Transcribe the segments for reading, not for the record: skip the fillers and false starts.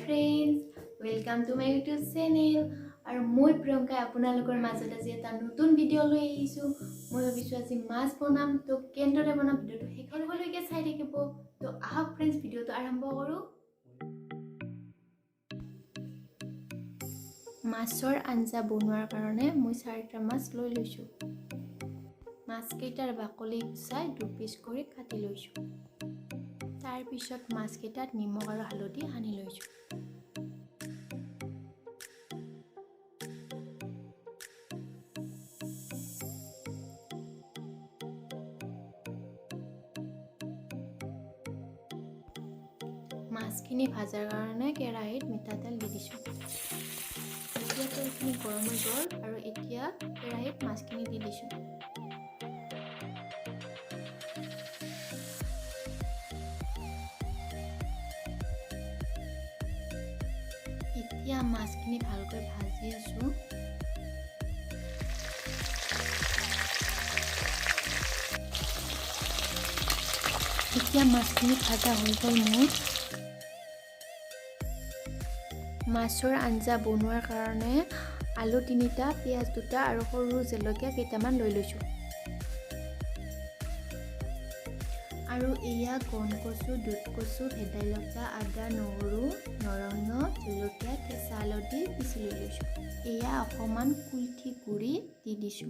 friends, welcome to my YouTube channel. আৰু মই প্ৰিয়ংকা আপোনালোকৰ মাজত আজি এটা নতুন ভিডিঅ' লৈ আহিছো। মই ভাবিছো আজি মাছ বনাম, তো কেনেদৰে বনাম ভিডিঅ'টো শেষলৈকে চাই থাকিব। তো আহক ফ্ৰেণ্ডছ, ভিডিঅ'টো আৰম্ভ কৰো। মাছৰ আঞ্জা বনোৱাৰ কাৰণে মই 4টা মাছ লৈ লৈছো। মাছকেইটাৰ বাকলি গুচাই 2 পিচ কৰি কাটি লৈছো। তাৰ পিছত মাছকেইটাত নিমখ আৰু হালধি সানি লৈছো। মাছখিনি ভাজাৰ কাৰণে কেৰাহীত মিঠাতেল দি দিছো। এতিয়া তেলখিনি গৰম হৈ গ'ল আৰু এতিয়া কেৰাহীত মাছখিনি দি দিছো। এতিয়া মাছখিনি ভালকৈ ভাজি আছো। এতিয়া মাছখিনি ভাজা হৈ গ'ল মোৰ। মাছৰ আঞ্জা বনোৱাৰ কাৰণে আলু 3টা, পিঁয়াজ 2টা আৰু সৰু জলকীয়া কেইটামান লৈ লৈছো। আৰু এয়া গণ কচু, দুধ কচু, ভেদাইলতা, আদা, নহৰু, নৰসিংহ, জলকীয়া, কেঁচা হালধি পিচি লৈ লৈছো। এয়া অকণমান কুলঠি গুড়ি দি দিছো।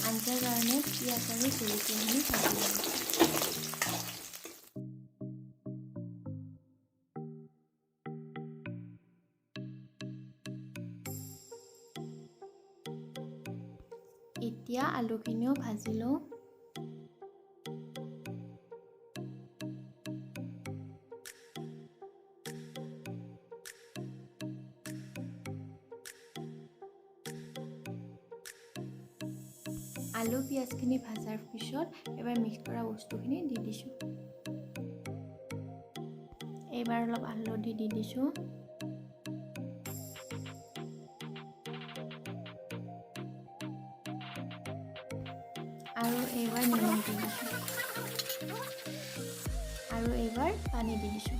আঞ্জাৰ কাৰণে পিঁয়াজ আৰু জলকীয়াখিনি ভাজি ল'ম। এতিয়া আলুখিনিও ভাজি লওঁ। আলু পিঁয়াজখিনি ভাজাৰ পিছত এবাৰ মিক্স কৰা বস্তুখিনি দি দিছোঁ। এইবাৰ অলপ হালধি দি দিছোঁ। আৰু এইবাৰ নিমখ দি দিছোঁ। আৰু এইবাৰ পানী দি দিছোঁ।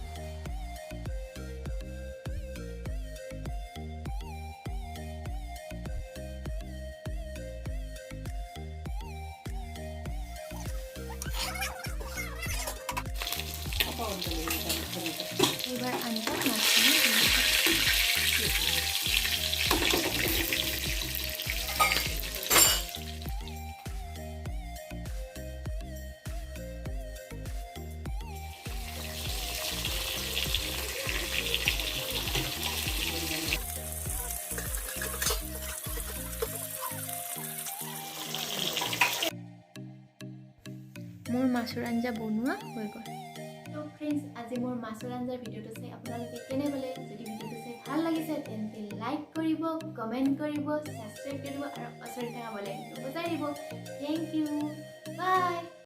এইবাৰ আঞ্জাত মাছখিনি দি দিছোঁ। মোৰ মাছৰ আঞ্জা বনোৱা হৈ গ'ল। তো ফ্ৰেণ্ডছ, আজি মোৰ মাছৰ আঞ্জাৰ ভিডিঅ'টো চাই আপোনালোকে কেনে পালে? যদি ভিডিঅ'টো চাই ভাল লাগিছে তেন্তে লাইক কৰিব, কমেণ্ট কৰিব, ছাবস্ক্ৰাইব কৰিব আৰু ওচৰত থকা বেল আইকনটো বজাই দিব। থেংক ইউ, বাই।